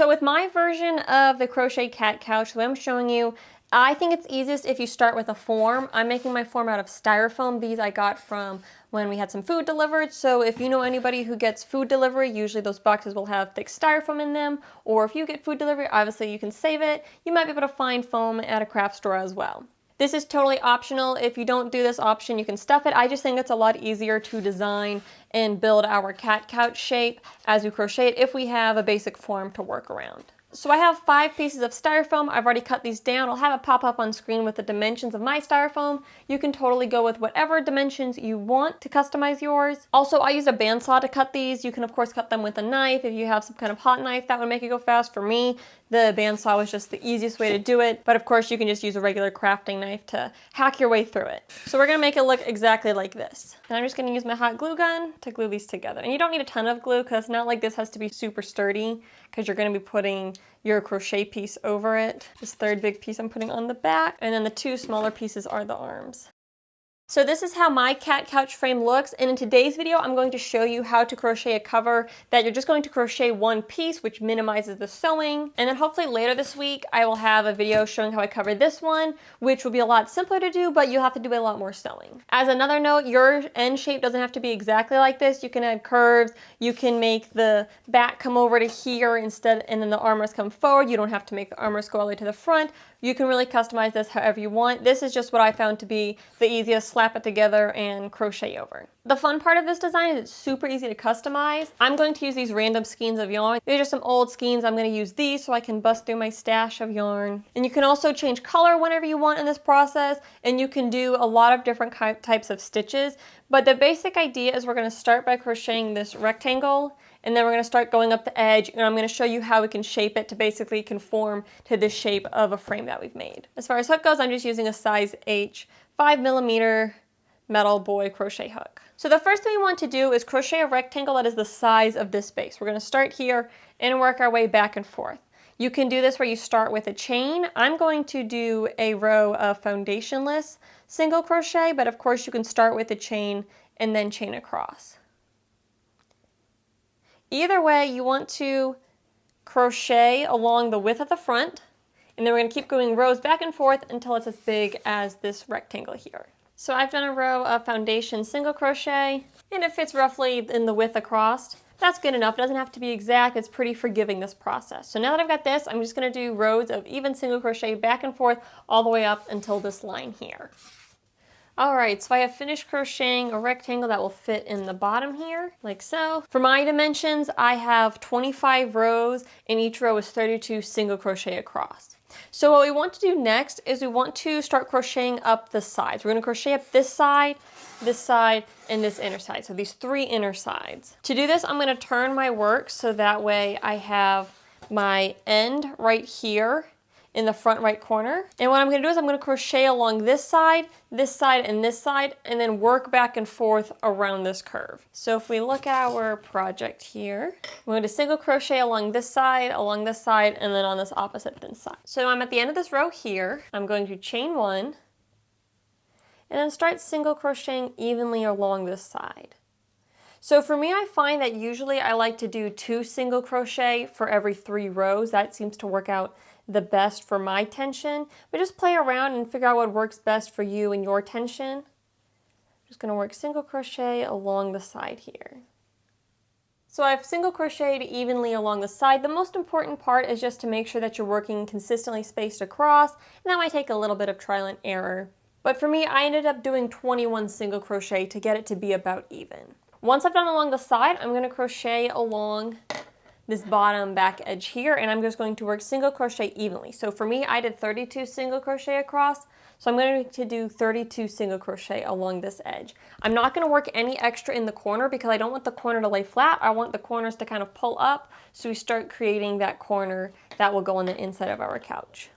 So with my version of the crochet cat couch that I'm showing you, I think it's easiest if you start with a form. I'm making my form out of styrofoam. These I got from when we had some food delivered. So if you know anybody who gets food delivery, usually those boxes will have thick styrofoam in them. Or if you get food delivery, obviously you can save it. You might be able to find foam at a craft store as well. This is totally optional. If you don't do this option, you can stuff it. I just think it's a lot easier to design and build our cat couch shape as we crochet it if we have a basic form to work around. So I have 5 pieces of styrofoam. I've already cut these down. I'll have it pop up on screen with the dimensions of my styrofoam. You can totally go with whatever dimensions you want to customize yours. Also, I used a bandsaw to cut these. You can of course cut them with a knife. If you have some kind of hot knife, that would make it go fast. For me, the bandsaw was just the easiest way to do it. But of course, you can just use a regular crafting knife to hack your way through it. So we're gonna make it look exactly like this. And I'm just gonna use my hot glue gun to glue these together. And you don't need a ton of glue because it's not like this has to be super sturdy because you're gonna be putting your crochet piece over it. This third big piece I'm putting on the back, and then the 2 smaller pieces are the arms. So this is how my cat couch frame looks, and in today's video I'm going to show you how to crochet a cover that you're just going to crochet one piece, which minimizes the sewing. And then hopefully later this week I will have a video showing how I cover this one, which will be a lot simpler to do, but you'll have to do a lot more sewing. As another note, your end shape doesn't have to be exactly like this. You can add curves, you can make the back come over to here instead, and then the armrest come forward. You don't have to make the armrest go all the way to the front. You can really customize this however you want. This is just what I found to be the easiest. Slap it together and crochet over. The fun part of this design is it's super easy to customize. I'm going to use these random skeins of yarn. These are some old skeins. I'm going to use these so I can bust through my stash of yarn. And you can also change color whenever you want in this process, and you can do a lot of different types of stitches. But the basic idea is we're going to start by crocheting this rectangle, and then we're going to start going up the edge, and I'm going to show you how we can shape it to basically conform to the shape of a frame that we've made. As far as hook goes, I'm just using a size H 5mm metal boy crochet hook. So the first thing we want to do is crochet a rectangle that is the size of this base. We're going to start here and work our way back and forth. You can do this where you start with a chain. I'm going to do a row of foundationless single crochet, but of course you can start with a chain and then chain across. Either way, you want to crochet along the width of the front, and then we're going to keep going rows back and forth until it's as big as this rectangle here. So I've done a row of foundation single crochet, and it fits roughly in the width across. That's good enough. It doesn't have to be exact. It's pretty forgiving, this process. So now that I've got this, I'm just going to do rows of even single crochet back and forth all the way up until this line here. Alright, so I have finished crocheting a rectangle that will fit in the bottom here, like so. For my dimensions, I have 25 rows, and each row is 32 single crochet across. So what we want to do next is we want to start crocheting up the sides. We're going to crochet up this side, and this inner side. So these 3 inner sides. To do this, I'm going to turn my work so that way I have my end right here in the front right corner. And what I'm going to do is I'm going to crochet along this side, and this side, and then work back and forth around this curve. So if we look at our project here, we're going to single crochet along this side, and then on this opposite thin side. So I'm at the end of this row here. I'm going to chain 1, and then start single crocheting evenly along this side. So for me, I find that usually I like to do 2 single crochet for every 3 rows. That seems to work out the best for my tension, but just play around and figure out what works best for you and your tension. Just going to work single crochet along the side here. So I've single crocheted evenly along the side. The most important part is just to make sure that you're working consistently spaced across, and that might take a little bit of trial and error. But for me, I ended up doing 21 single crochet to get it to be about even. Once I've done along the side, I'm going to crochet along this bottom back edge here, and I'm just going to work single crochet evenly. So for me, I did 32 single crochet across, so I'm going to do 32 single crochet along this edge. I'm not going to work any extra in the corner because I don't want the corner to lay flat. I want the corners to kind of pull up, so we start creating that corner that will go on the inside of our couch.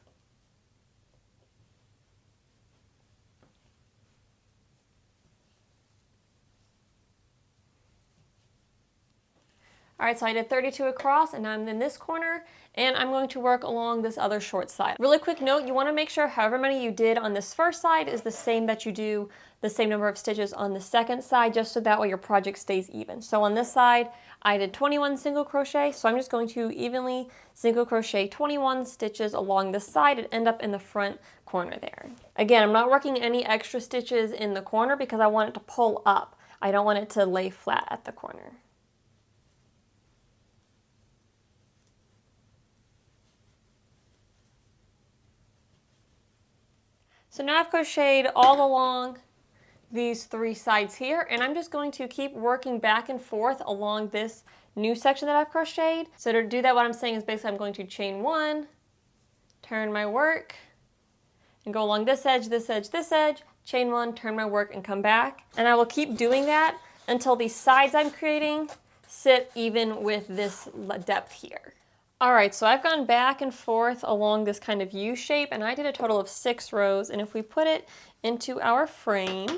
All right, so I did 32 across, and now I'm in this corner, and I'm going to work along this other short side. Really quick note, you want to make sure however many you did on this first side is the same that you do the same number of stitches on the second side, just so that way your project stays even. So on this side, I did 21 single crochet, so I'm just going to evenly single crochet 21 stitches along this side and end up in the front corner there. Again, I'm not working any extra stitches in the corner because I want it to pull up. I don't want it to lay flat at the corner. So now I've crocheted all along these three sides here, and I'm just going to keep working back and forth along this new section that I've crocheted. So to do that, what I'm saying is basically I'm going to chain one, turn my work, and go along this edge, this edge, this edge, chain one, turn my work, and come back. And I will keep doing that until these sides I'm creating sit even with this depth here. All right, so I've gone back and forth along this kind of U shape, and I did a total of 6 rows, and if we put it into our frame,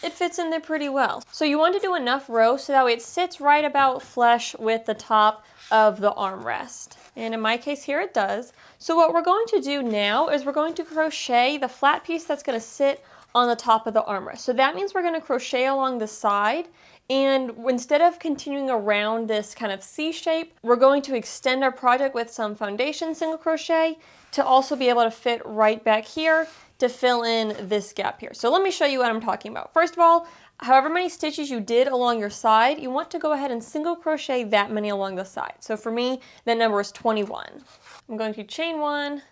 it fits in there pretty well. So you want to do enough rows so that way it sits right about flush with the top of the armrest. And in my case here it does. So what we're going to do now is we're going to crochet the flat piece that's going to sit on the top of the armrest. So that means we're going to crochet along the side, and instead of continuing around this kind of C shape, we're going to extend our project with some foundation single crochet to also be able to fit right back here to fill in this gap here. So let me show you what I'm talking about. First of all, however many stitches you did along your side, you want to go ahead and single crochet that many along the side. So for me, that number is 21. I'm going to chain one,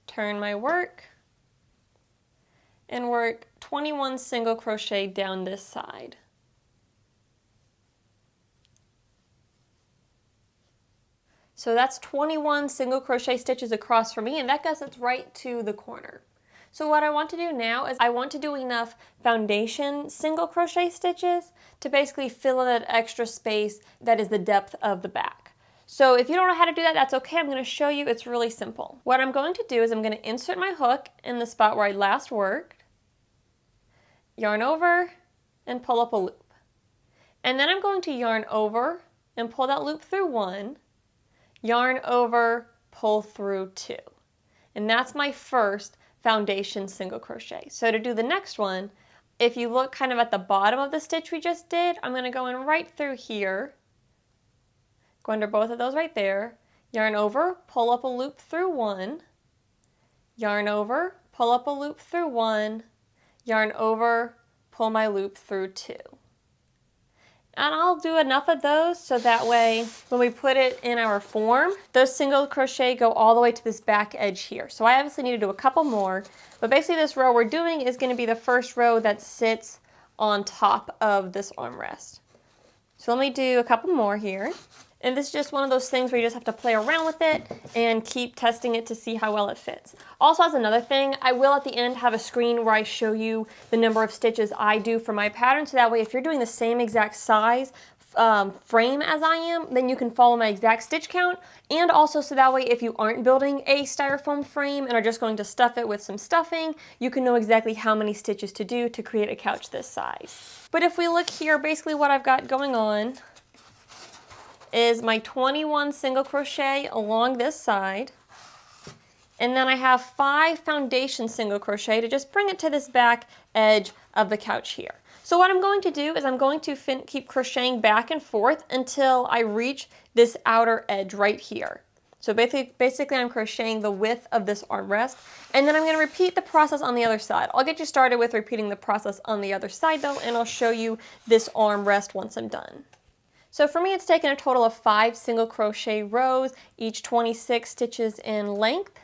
turn my work, and work 21 single crochet down this side. So that's 21 single crochet stitches across for me, and that gets us right to the corner. So what I want to do now is I want to do enough foundation single crochet stitches to basically fill in that extra space that is the depth of the back. So if you don't know how to do that, that's okay. I'm going to show you. It's really simple. What I'm going to do is I'm going to insert my hook in the spot where I last worked, yarn over, and pull up a loop. And then I'm going to yarn over and pull that loop through one, yarn over, pull through two. And that's my first foundation single crochet. So to do the next one, if you look kind of at the bottom of the stitch we just did, I'm going to go in right through here, go under both of those right there, yarn over, pull up a loop through one, yarn over, pull up a loop through one, yarn over, pull my loop through two. And I'll do enough of those so that way when we put it in our form, those single crochet go all the way to this back edge here. So I obviously need to do a couple more, but basically this row we're doing is going to be the first row that sits on top of this armrest. So let me do a couple more here. And this is just one of those things where you just have to play around with it and keep testing it to see how well it fits. Also, as another thing, I will at the end have a screen where I show you the number of stitches I do for my pattern, so that way if you're doing the same exact size frame as I am, then you can follow my exact stitch count, and also so that way if you aren't building a styrofoam frame and are just going to stuff it with some stuffing, you can know exactly how many stitches to do to create a couch this size. But if we look here, basically what I've got going on is my 21 single crochet along this side, and then I have 5 foundation single crochet to just bring it to this back edge of the couch here. So what I'm going to do is I'm going to keep crocheting back and forth until I reach this outer edge right here. So basically I'm crocheting the width of this armrest, and then I'm going to repeat the process on the other side. I'll get you started with repeating the process on the other side though, and I'll show you this armrest once I'm done. So for me, it's taken a total of 5 single crochet rows, each 26 stitches in length,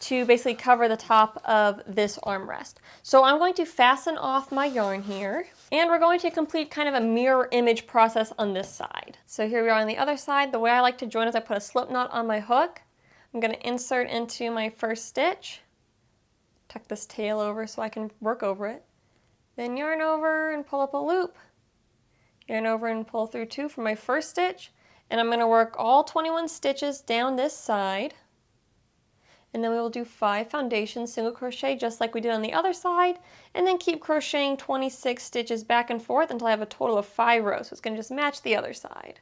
to basically cover the top of this armrest. So I'm going to fasten off my yarn here, and we're going to complete kind of a mirror image process on this side. So here we are on the other side. The way I like to join is I put a slip knot on my hook. I'm going to insert into my first stitch, tuck this tail over so I can work over it, then yarn over and pull up a loop. Yarn over and pull through 2 for my first stitch, and I'm going to work all 21 stitches down this side, and then we will do 5 foundation single crochet just like we did on the other side, and then keep crocheting 26 stitches back and forth until I have a total of 5 rows. So it's going to just match the other side.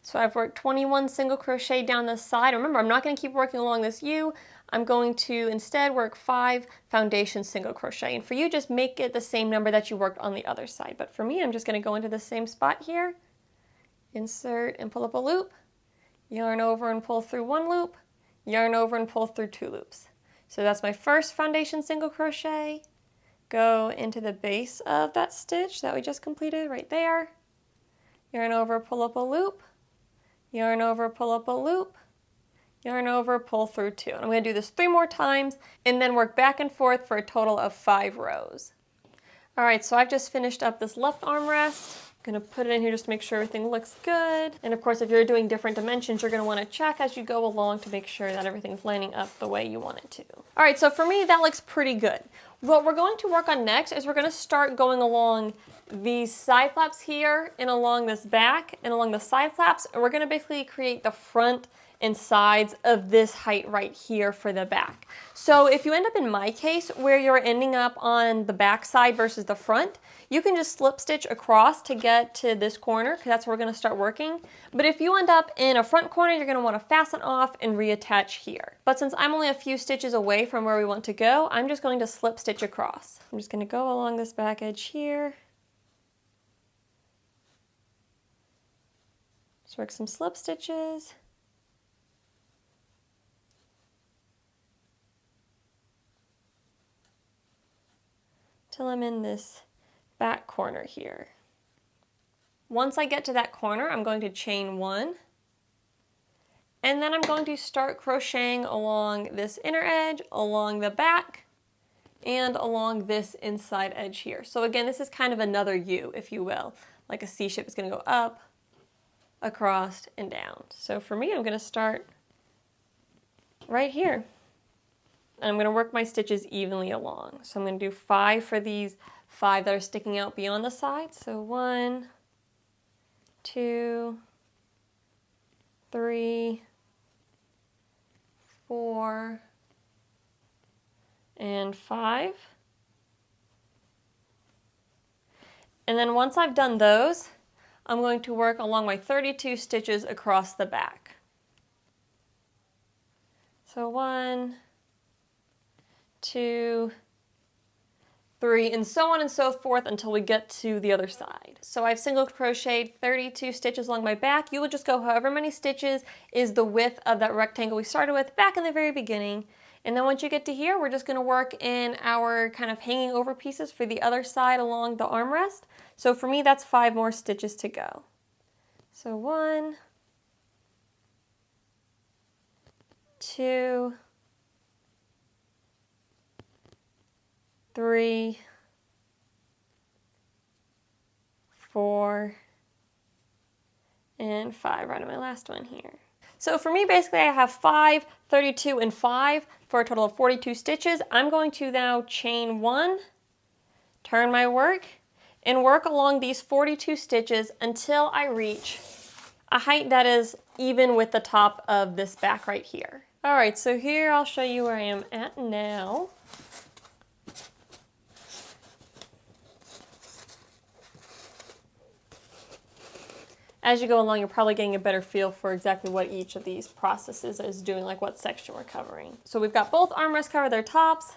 So I've worked 21 single crochet down this side. Remember, I'm not going to keep working along this U. I'm going to instead work 5 foundation single crochet. And for you, just make it the same number that you worked on the other side. But for me, I'm just going to go into the same spot here, insert and pull up a loop, yarn over and pull through 1 loop, yarn over and pull through 2 loops. So that's my first foundation single crochet. Go into the base of that stitch that we just completed right there. Yarn over, pull up a loop, yarn over, pull up a loop, yarn over, pull through 2. And I'm going to do this 3 more times and then work back and forth for a total of 5 rows. Alright, so I've just finished up this left armrest. I'm going to put it in here just to make sure everything looks good. And of course, if you're doing different dimensions, you're going to want to check as you go along to make sure that everything's lining up the way you want it to. Alright, so for me, that looks pretty good. What we're going to work on next is we're going to start going along these side flaps here and along this back and along the side flaps, and we're going to basically create the front and sides of this height right here for the back. So if you end up in my case where you're ending up on the back side versus the front, you can just slip stitch across to get to this corner because that's where we're going to start working. But if you end up in a front corner, you're going to want to fasten off and reattach here. But since I'm only a few stitches away from where we want to go, I'm just going to slip stitch across. I'm just going to go along this back edge here. Just work some slip stitches. Till I'm in this back corner here. Once I get to that corner, I'm going to chain 1, and then I'm going to start crocheting along this inner edge, along the back, and along this inside edge here. So again, this is kind of another U, if you will. Like a C shape, it's going to go up, across, and down. So for me, I'm going to start right here. And I'm going to work my stitches evenly along. So I'm going to do 5 for these 5 that are sticking out beyond the side. So 1, 2, 3, 4, and 5. And then once I've done those, I'm going to work along my 32 stitches across the back. So 1, 2, 3, and so on and so forth until we get to the other side. So I've single crocheted 32 stitches along my back. You will just go however many stitches is the width of that rectangle we started with back in the very beginning. And then once you get to here, we're just going to work in our kind of hanging over pieces for the other side along the armrest. So for me, that's 5 more stitches to go. So 1, 2, 3, 4, and 5, right on my last one here. So for me, basically, I have 5, 32, and 5 for a total of 42 stitches. I'm going to now chain 1, turn my work, and work along these 42 stitches until I reach a height that is even with the top of this back right here. All right, so here I'll show you where I am at now. As you go along, you're probably getting a better feel for exactly what each of these processes is doing, like what section we're covering. So we've got both armrests covered their tops,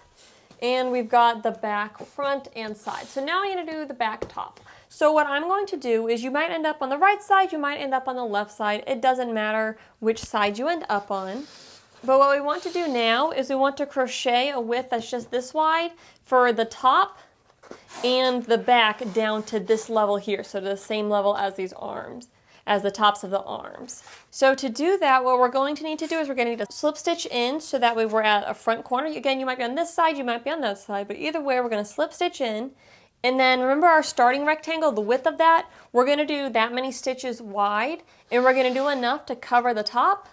and we've got the back, front, and side. So now I'm going to do the back top. So what I'm going to do is you might end up on the right side, you might end up on the left side. It doesn't matter which side you end up on. But what we want to do now is we want to crochet a width that's just this wide for the top and the back down to this level here, so to the same level as these arms, as the tops of the arms. So to do that, what we're going to need to do is we're going to need to slip stitch in so that way we're at a front corner. Again, you might be on this side, you might be on that side, but either way we're going to slip stitch in. And then remember our starting rectangle, the width of that, we're going to do that many stitches wide, and we're going to do enough to cover the top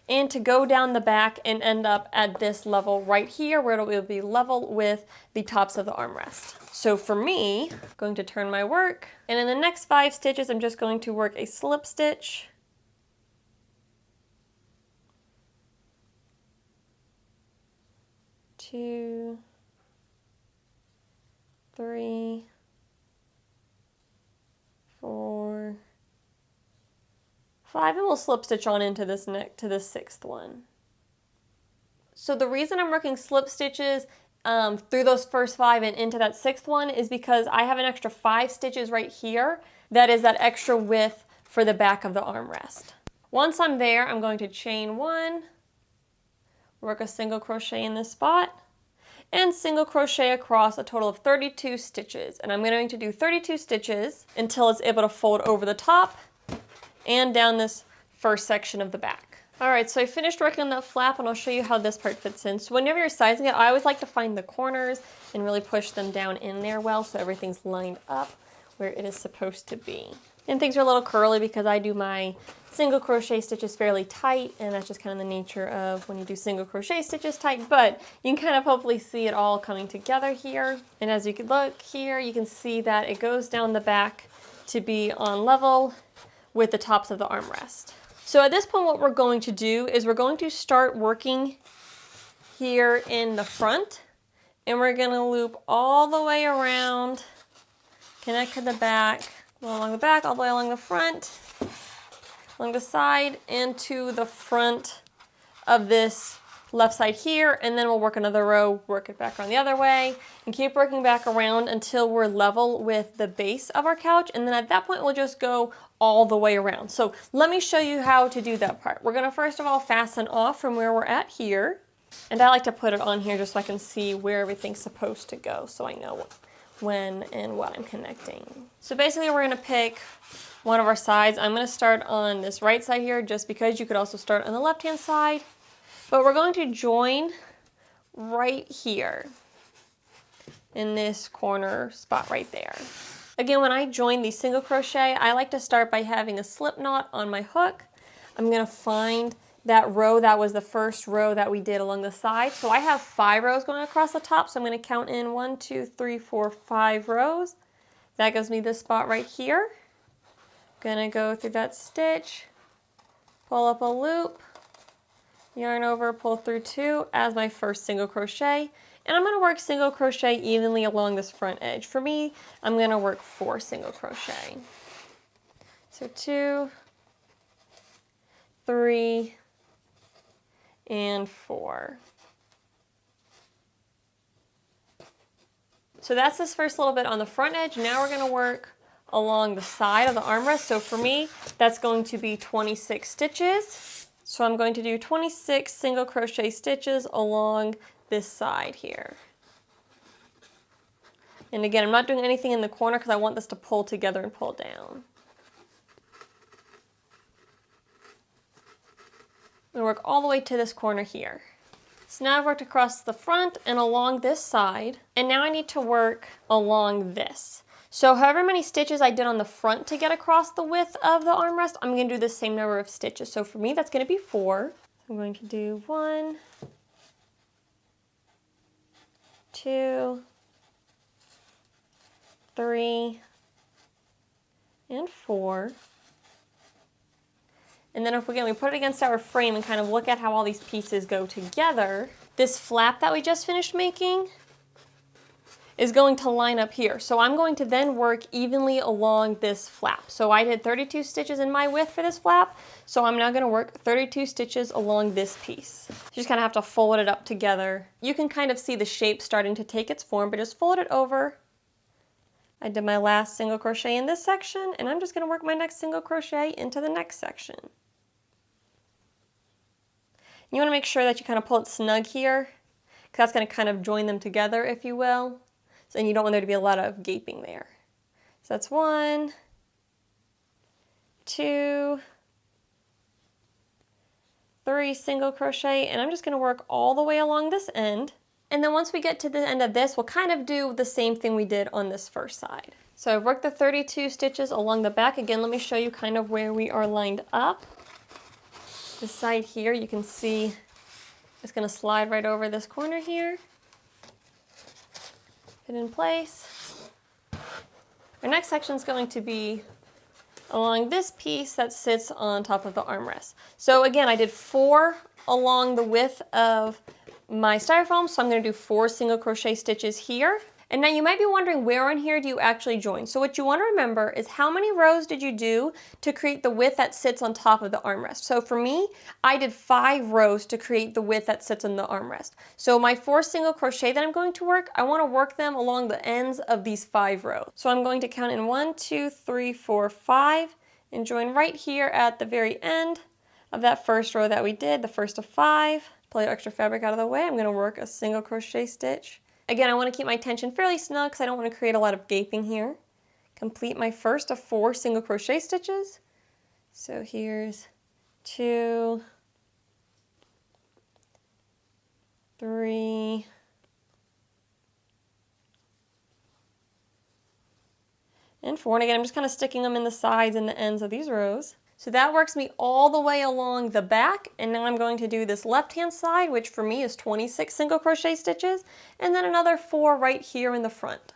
and to go down the back and end up at this level right here where it will be level with the tops of the armrest. So for me, I'm going to turn my work, and in the next 5 stitches I'm just going to work a slip stitch, 2, 3, 4, 5, and we'll slip stitch on into this to the 6th one. So the reason I'm working slip stitches through those first 5 and into that 6th one is because I have an extra 5 stitches right here. That is that extra width for the back of the armrest. Once I'm there, I'm going to chain 1, work a single crochet in this spot, and single crochet across a total of 32 stitches. And I'm going to do 32 stitches until it's able to fold over the top and down this first section of the back. Alright, so I finished working on that flap, and I'll show you how this part fits in. So whenever you're sizing it, I always like to find the corners and really push them down in there well so everything's lined up where it is supposed to be. And things are a little curly because I do my single crochet stitches fairly tight, and that's just kind of the nature of when you do single crochet stitches tight, but you can kind of hopefully see it all coming together here. And as you can look here, you can see that it goes down the back to be on level with the tops of the armrest. So at this point, what we're going to do is we're going to start working here in the front, and we're going to loop all the way around, connect to the back, go along the back, all the way along the front, along the side, and to the front of this left side here, and then we'll work another row, work it back around the other way, and keep working back around until we're level with the base of our couch, and then at that point we'll just go all the way around. So let me show you how to do that part. We're going to first of all fasten off from where we're at here, and I like to put it on here just so I can see where everything's supposed to go, so I know when and what I'm connecting. So basically we're going to pick one of our sides. I'm going to start on this right side here just because you could also start on the left hand side. But we're going to join right here in this corner spot right there. Again, when I join the single crochet, I like to start by having a slip knot on my hook. I'm going to find that row that was the first row that we did along the side. So I have 5 rows going across the top, so I'm going to count in 1, 2, 3, 4, 5 rows. That gives me this spot right here. Going to go through that stitch, pull up a loop, yarn over, pull through 2 as my first single crochet, and I'm going to work single crochet evenly along this front edge. For me, I'm going to work 4 single crochet. So 2, 3, and 4. So that's this first little bit on the front edge. Now we're going to work along the side of the armrest. So for me, that's going to be 26 stitches. So I'm going to do 26 single crochet stitches along this side here. And again, I'm not doing anything in the corner because I want this to pull together and pull down. I'm going to work all the way to this corner here. So now I've worked across the front and along this side, and now I need to work along this. So however many stitches I did on the front to get across the width of the armrest, I'm going to do the same number of stitches. So for me, that's going to be 4. I'm going to do 1, 2, 3, and 4. And then if we put it against our frame and kind of look at how all these pieces go together, this flap that we just finished making is going to line up here. So I'm going to then work evenly along this flap. So I did 32 stitches in my width for this flap, so I'm now going to work 32 stitches along this piece. You just kind of have to fold it up together. You can kind of see the shape starting to take its form, but just fold it over. I did my last single crochet in this section, and I'm just going to work my next single crochet into the next section. You want to make sure that you kind of pull it snug here, because that's going to kind of join them together, if you will. And you don't want there to be a lot of gaping there. So that's 1, 2, 3 single crochet, and I'm just going to work all the way along this end. And then once we get to the end of this, we'll kind of do the same thing we did on this first side. So I've worked the 32 stitches along the back. Again, let me show you kind of where we are lined up. This side here, you can see it's going to slide right over this corner here. Fit in place. Our next section is going to be along this piece that sits on top of the armrest. So again, I did 4 along the width of my styrofoam, so I'm going to do 4 single crochet stitches here. And now you might be wondering, where in here do you actually join? So what you want to remember is how many rows did you do to create the width that sits on top of the armrest. So for me, I did 5 rows to create the width that sits on the armrest. So my 4 single crochet that I'm going to work, I want to work them along the ends of these 5 rows. So I'm going to count in 1, 2, 3, 4, 5 and join right here at the very end of that first row that we did, the first of 5. Pull your extra fabric out of the way. I'm going to work a single crochet stitch. Again, I want to keep my tension fairly snug because I don't want to create a lot of gaping here. Complete my first of 4 single crochet stitches. So here's 2, 3, and 4. And again, I'm just kind of sticking them in the sides and the ends of these rows. So that works me all the way along the back, and now I'm going to do this left-hand side, which for me is 26 single crochet stitches, and then another 4 right here in the front.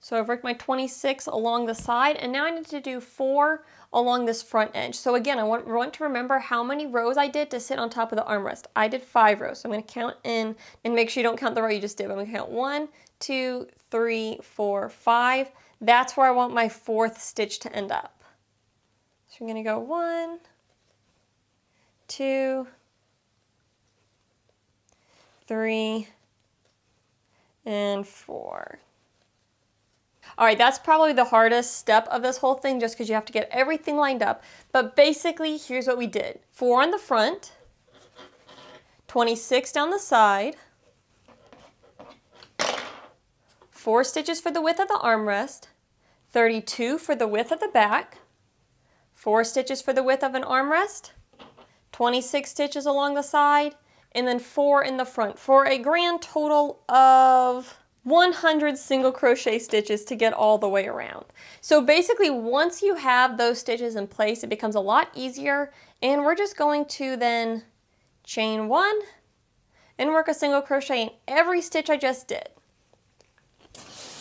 So I've worked my 26 along the side, and now I need to do 4 along this front edge. So again, I want to remember how many rows I did to sit on top of the armrest. I did 5 rows, so I'm going to count in, and make sure you don't count the row you just did. I'm going to count 1, 2, 3, 4, 5. That's where I want my 4th stitch to end up. So I'm going to go 1, 2, 3, and 4. All right, that's probably the hardest step of this whole thing just because you have to get everything lined up. But basically, here's what we did. 4 on the front, 26 down the side, 4 stitches for the width of the armrest, 32 for the width of the back, 4 stitches for the width of an armrest, 26 stitches along the side, and then 4 in the front for a grand total of 100 single crochet stitches to get all the way around. So basically, once you have those stitches in place, it becomes a lot easier, and we're just going to then chain 1 and work a single crochet in every stitch I just did.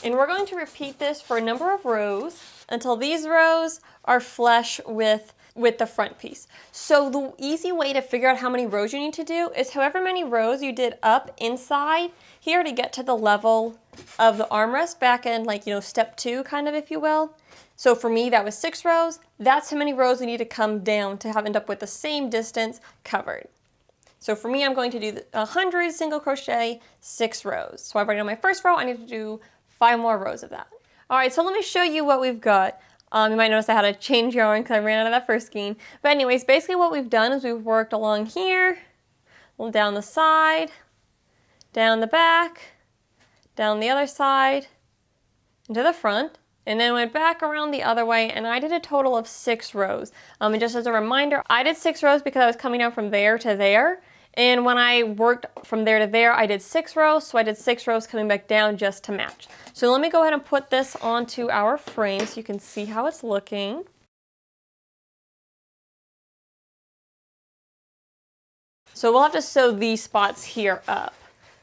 And we're going to repeat this for a number of rows until these rows are flush with the front piece. So the easy way to figure out how many rows you need to do is however many rows you did up inside here to get to the level of the armrest back in, like, you know, step 2 kind of, if you will. So for me, that was 6 rows. That's how many rows we need to come down to end up with the same distance covered. So for me, I'm going to do 100 single crochet, 6 rows. So I've already done my first row. I need to do 5 more rows of that. All right, so let me show you what we've got. You might notice I had to change yarn because I ran out of that first skein. But anyways, basically what we've done is we've worked along here, down the side, down the back, down the other side, into the front, and then went back around the other way, and I did a total of 6 rows. And just as a reminder, I did 6 rows because I was coming down from there to there. And when I worked from there to there, I did 6 rows, so I did 6 rows coming back down just to match. So let me go ahead and put this onto our frame so you can see how it's looking. So we'll have to sew these spots here up.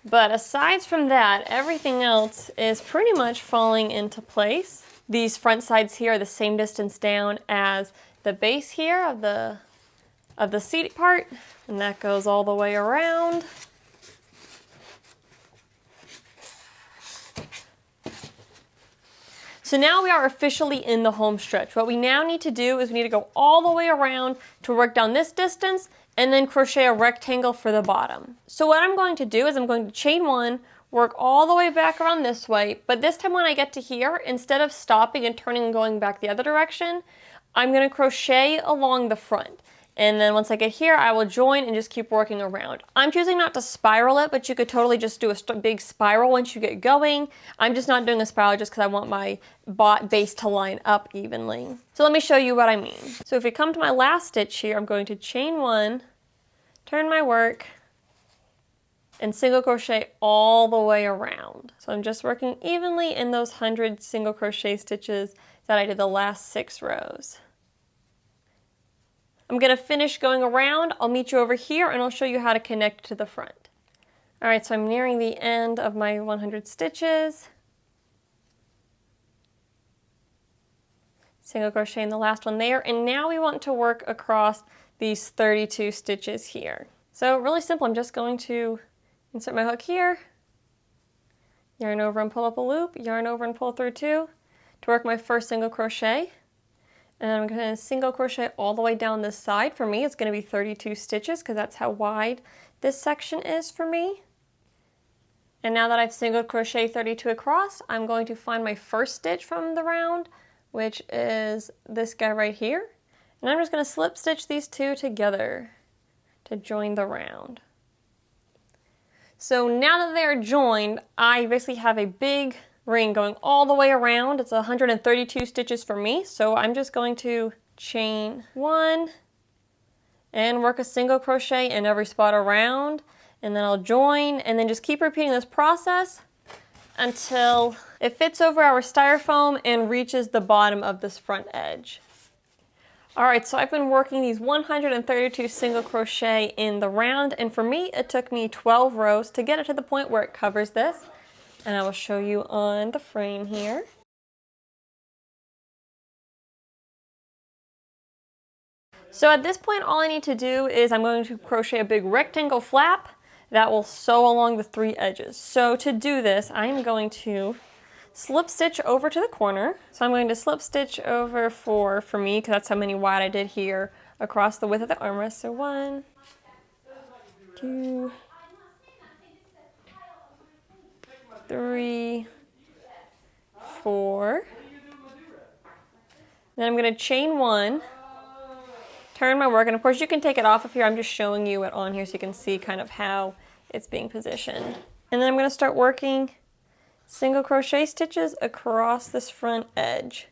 But aside from that, everything else is pretty much falling into place. These front sides here are the same distance down as the base here of the seat part, and that goes all the way around. So now we are officially in the home stretch. What we now need to do is we need to go all the way around to work down this distance and then crochet a rectangle for the bottom. So what I'm going to do is I'm going to chain 1, work all the way back around this way, but this time when I get to here, instead of stopping and turning and going back the other direction, I'm going to crochet along the front. And then once I get here, I will join and just keep working around. I'm choosing not to spiral it, but you could totally just do a big spiral once you get going. I'm just not doing a spiral just because I want my base to line up evenly. So let me show you what I mean. So if we come to my last stitch here, I'm going to chain 1, turn my work, and single crochet all the way around. So I'm just working evenly in those 100 single crochet stitches that I did the last 6 rows. I'm going to finish going around. I'll meet you over here and I'll show you how to connect to the front. Alright, so I'm nearing the end of my 100 stitches. Single crochet in the last one there, and now we want to work across these 32 stitches here. So really simple, I'm just going to insert my hook here, yarn over and pull up a loop, yarn over and pull through 2 to work my first single crochet. And I'm going to single crochet all the way down this side. For me, it's going to be 32 stitches because that's how wide this section is for me. And now that I've single crochet 32 across, I'm going to find my first stitch from the round, which is this guy right here. And I'm just going to slip stitch these two together to join the round. So now that they are joined, I basically have a big ring going all the way around. It's 132 stitches for me, so I'm just going to chain 1 and work a single crochet in every spot around, and then I'll join and then just keep repeating this process until it fits over our styrofoam and reaches the bottom of this front edge. Alright, so I've been working these 132 single crochet in the round, and for me it took me 12 rows to get it to the point where it covers this. And I will show you on the frame here. So at this point, all I need to do is I'm going to crochet a big rectangle flap that will sew along the 3 edges. So to do this, I'm going to slip stitch over to the corner. So I'm going to slip stitch over 4 for me, because that's how many wide I did here across the width of the armrest. So 1, 2, 3, 4. Then I'm going to chain 1, turn my work, and of course you can take it off of here. I'm just showing you it on here so you can see kind of how it's being positioned. And then I'm going to start working single crochet stitches across this front edge.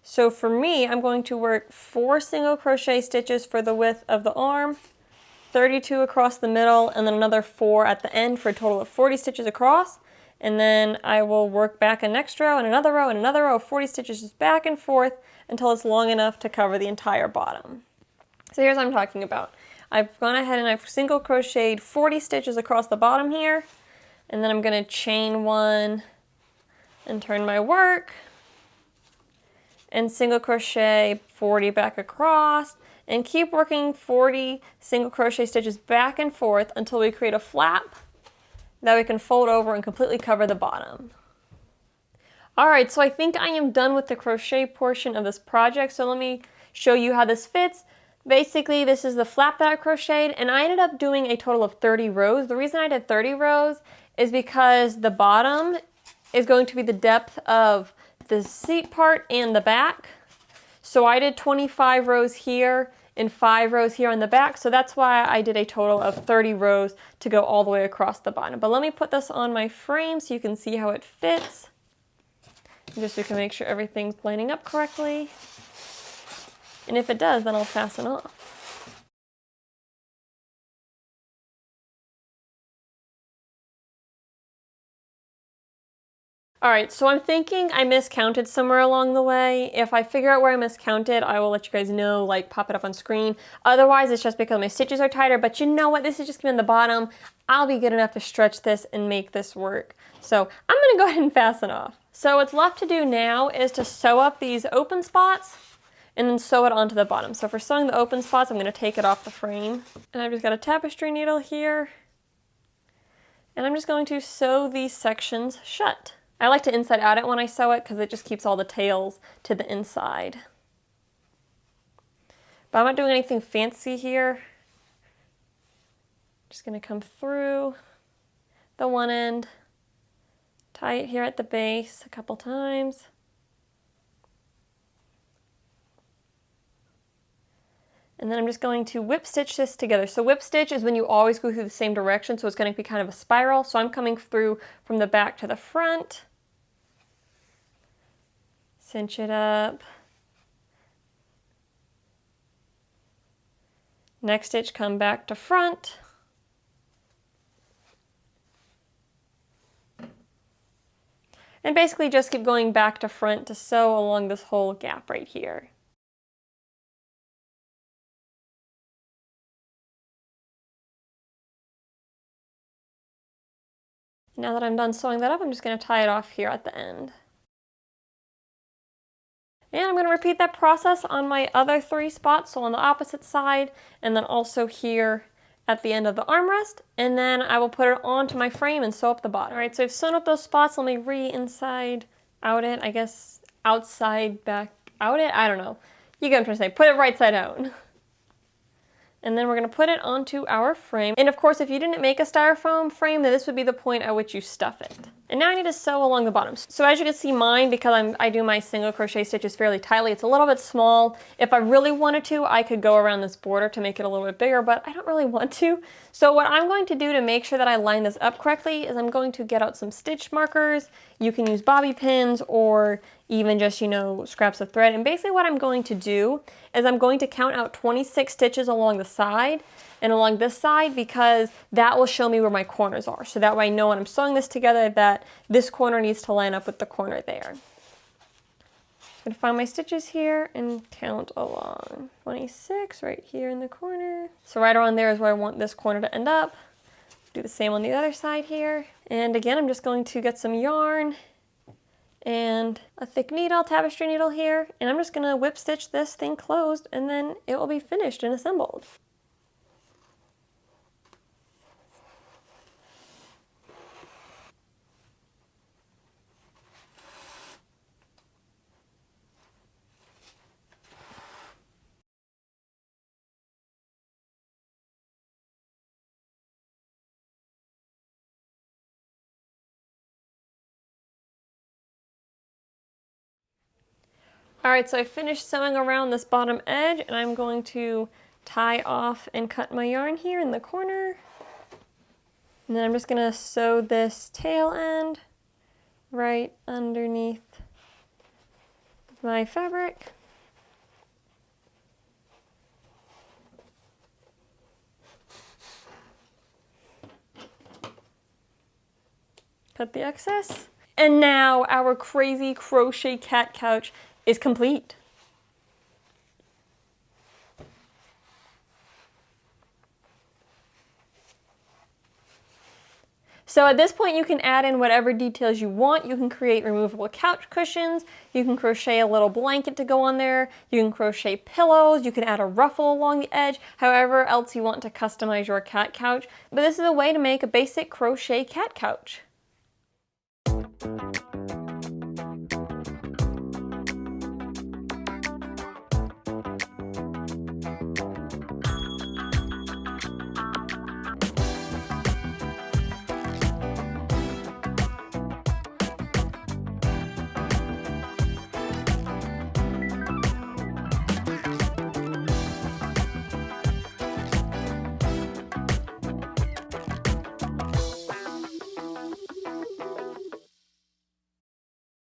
So for me, I'm going to work 4 single crochet stitches for the width of the arm, 32 across the middle, and then another 4 at the end for a total of 40 stitches across. And then I will work back a next row and another row and another row of 40 stitches just back and forth until it's long enough to cover the entire bottom. So here's what I'm talking about. I've gone ahead and I've single crocheted 40 stitches across the bottom here, and then I'm going to chain 1 and turn my work and single crochet 40 back across, and keep working 40 single crochet stitches back and forth until we create a flap that we can fold over and completely cover the bottom. Alright, so I think I am done with the crochet portion of this project, so let me show you how this fits. Basically, this is the flap that I crocheted, and I ended up doing a total of 30 rows. The reason I did 30 rows is because the bottom is going to be the depth of the seat part and the back. So I did 25 rows here and 5 rows here on the back, so that's why I did a total of 30 rows to go all the way across the bottom. But let me put this on my frame so you can see how it fits, just so you can make sure everything's lining up correctly. And if it does, then I'll fasten off. Alright, so I'm thinking I miscounted somewhere along the way. If I figure out where I miscounted, I will let you guys know, like pop it up on screen. Otherwise, it's just because my stitches are tighter, but you know what? This is just gonna be on the bottom. I'll be good enough to stretch this and make this work. So I'm gonna go ahead and fasten off. So what's left to do now is to sew up these open spots and then sew it onto the bottom. So for sewing the open spots, I'm gonna take it off the frame. And I've just got a tapestry needle here. And I'm just going to sew these sections shut. I like to inside out it when I sew it because it just keeps all the tails to the inside. But I'm not doing anything fancy here. Just going to come through the one end, tie it here at the base a couple times. And then I'm just going to whip stitch this together. So whip stitch is when you always go through the same direction, so it's going to be kind of a spiral. So I'm coming through from the back to the front. Cinch it up. Next stitch, come back to front. And basically just keep going back to front to sew along this whole gap right here. Now that I'm done sewing that up, I'm just going to tie it off here at the end. And I'm going to repeat that process on my other 3 spots, so on the opposite side, and then also here at the end of the armrest, and then I will put it onto my frame and sew up the bottom. All right, so I've sewn up those spots. Let me inside out it, I guess outside back out it, I don't know. You get what I'm trying to say, put it right side out. And then we're going to put it onto our frame. And of course, if you didn't make a styrofoam frame, then this would be the point at which you stuff it. And now I need to sew along the bottoms. So as you can see, mine, because I do my single crochet stitches fairly tightly, it's a little bit small. If I really wanted to, I could go around this border to make it a little bit bigger, but I don't really want to. So what I'm going to do to make sure that I line this up correctly is I'm going to get out some stitch markers. You can use bobby pins or even just, you know, scraps of thread. And basically what I'm going to do is I'm going to count out 26 stitches along the side and along this side, because that will show me where my corners are. So that way I know when I'm sewing this together that this corner needs to line up with the corner there. I'm going to find my stitches here and count along. 26 right here in the corner. So right around there is where I want this corner to end up. Do the same on the other side here. And again, I'm just going to get some yarn and a thick needle, tapestry needle here, and I'm just going to whip stitch this thing closed, and then it will be finished and assembled. Alright, so I finished sewing around this bottom edge, and I'm going to tie off and cut my yarn here in the corner. And then I'm just going to sew this tail end right underneath my fabric. Cut the excess. And now our crazy crochet cat couch is complete. So at this point you can add in whatever details you want. You can create removable couch cushions, you can crochet a little blanket to go on there, you can crochet pillows, you can add a ruffle along the edge, however else you want to customize your cat couch. But this is a way to make a basic crochet cat couch.